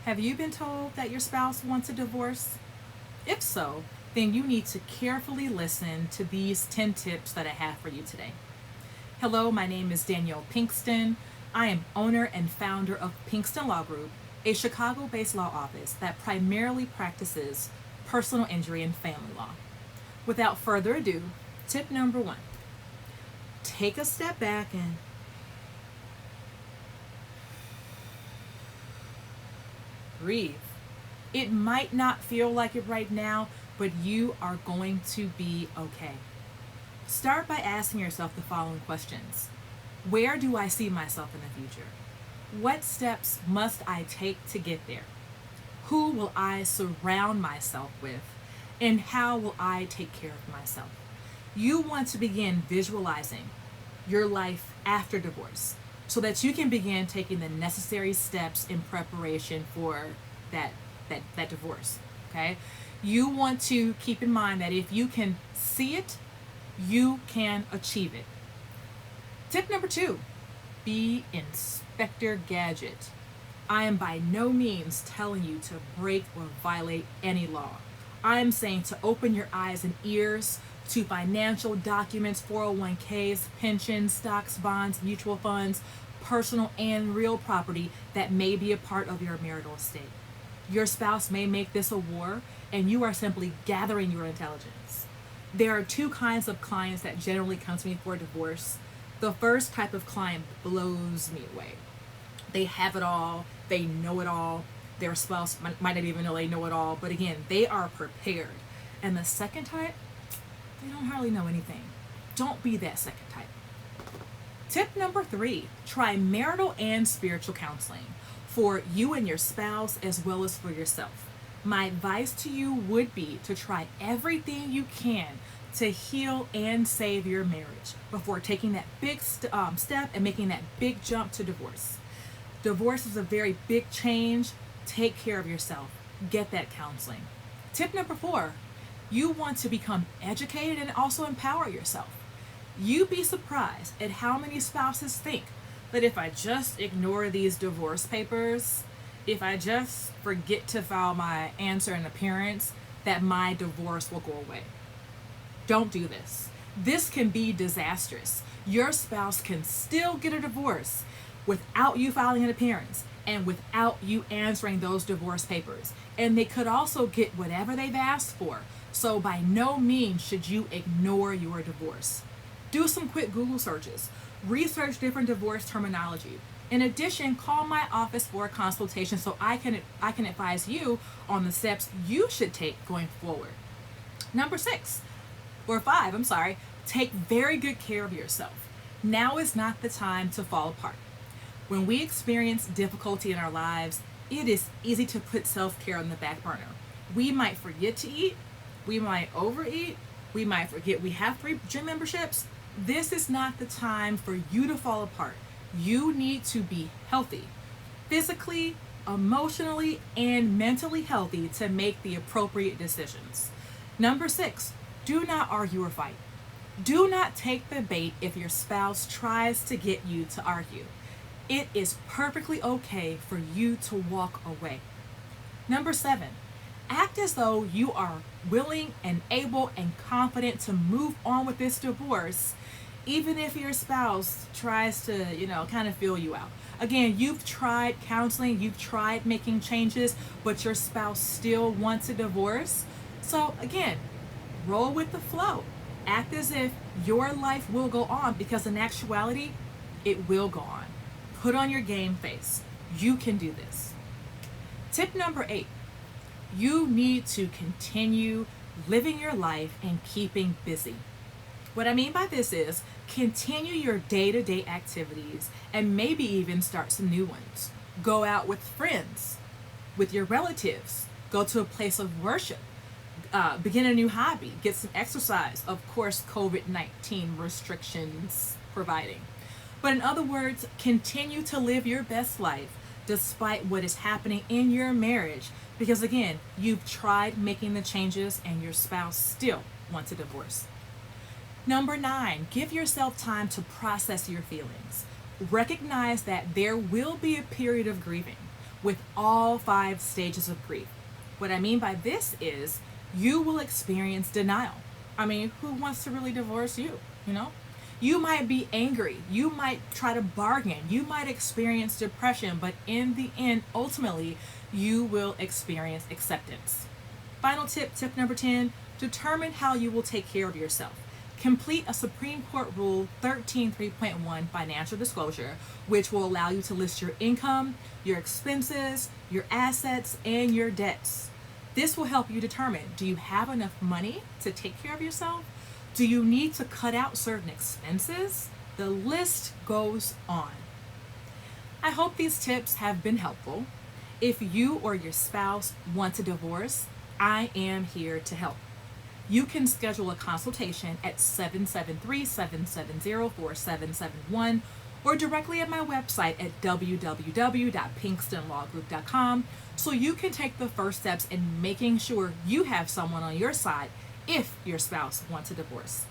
Have you been told that your spouse wants a divorce? If so, then you need to carefully listen to these 10 tips that I have for you today. Hello, my name is Danielle Pinkston. I am owner and founder of Pinkston Law Group, a Chicago based law office that primarily practices personal injury and family law. Without further ado, tip number one, take a step back and breathe. It might not feel like it right now, but you are going to be okay. Start by asking yourself the following questions. Where do I see myself in the future? What steps must I take to get there? Who will I surround myself with? And how will I take care of myself? You want to begin visualizing your life after divorce so that you can begin taking the necessary steps in preparation for that divorce. Okay? You want to keep in mind that if you can see it, you can achieve it. Tip number two, be Inspector Gadget. I am by no means telling you to break or violate any law. I am saying to open your eyes and ears to financial documents, 401ks, pensions, stocks, bonds, mutual funds, personal and real property that may be a part of your marital estate. Your spouse may make this a war, and you are simply gathering your intelligence. There are two kinds of clients that generally come to me for a divorce. The first type of client blows me away. They have it all, they know it all. Their spouse might not even know they know it all, but again, they are prepared. And the second type, they don't hardly know anything. Don't be that second type. Tip number three, try marital and spiritual counseling for you and your spouse as well as for yourself. My advice to you would be to try everything you can to heal and save your marriage before taking that big step and making that big jump to divorce. Divorce is a very big change. Take care of yourself. Get that counseling. Tip number four, you want to become educated and also empower yourself. You'd be surprised at how many spouses think that if I just ignore these divorce papers, if I just forget to file my answer and appearance, that my divorce will go away. Don't do this. This can be disastrous. Your spouse can still get a divorce without you filing an appearance and without you answering those divorce papers. And they could also get whatever they've asked for. So by no means should you ignore your divorce. Do some quick Google searches. Research different divorce terminology. In addition, call my office for a consultation so I can advise you on the steps you should take going forward. Number five, take very good care of yourself. Now is not the time to fall apart. When we experience difficulty in our lives, it is easy to put self-care on the back burner. We might forget to eat, we might overeat, we might forget we have 3 gym memberships. This is not the time for you to fall apart. You need to be healthy, physically, emotionally, and mentally healthy to make the appropriate decisions. Number 6, do not argue or fight. Do not take the bait if your spouse tries to get you to argue. It is perfectly okay for you to walk away. Number 7, act as though you are willing and able and confident to move on with this divorce, even if your spouse tries to, kind of feel you out. Again, you've tried counseling, you've tried making changes, but your spouse still wants a divorce. So again, roll with the flow. Act as if your life will go on, because in actuality, it will go on. Put on your game face. You can do this. Tip number 8, you need to continue living your life and keeping busy. What I mean by this is continue your day-to-day activities and maybe even start some new ones. Go out with friends, with your relatives, go to a place of worship, begin a new hobby, get some exercise, of course, COVID-19 restrictions providing. But in other words, continue to live your best life despite what is happening in your marriage, because again, you've tried making the changes and your spouse still wants a divorce. Number 9, give yourself time to process your feelings. Recognize that there will be a period of grieving with all 5 stages of grief. What I mean by this is you will experience denial. I mean, who wants to really divorce you? You know? You might be angry. You might try to bargain. You might experience depression, but in the end, ultimately, you will experience acceptance. Final tip, tip number 10, determine how you will take care of yourself. Complete a Supreme Court Rule 13.3.1 financial disclosure, which will allow you to list your income, your expenses, your assets, and your debts. This will help you determine, do you have enough money to take care of yourself? Do you need to cut out certain expenses? The list goes on. I hope these tips have been helpful. If you or your spouse want a divorce, I am here to help. You can schedule a consultation at 773-770-4771 or directly at my website at www.pinkstonlawgroup.com so you can take the first steps in making sure you have someone on your side if your spouse wants a divorce.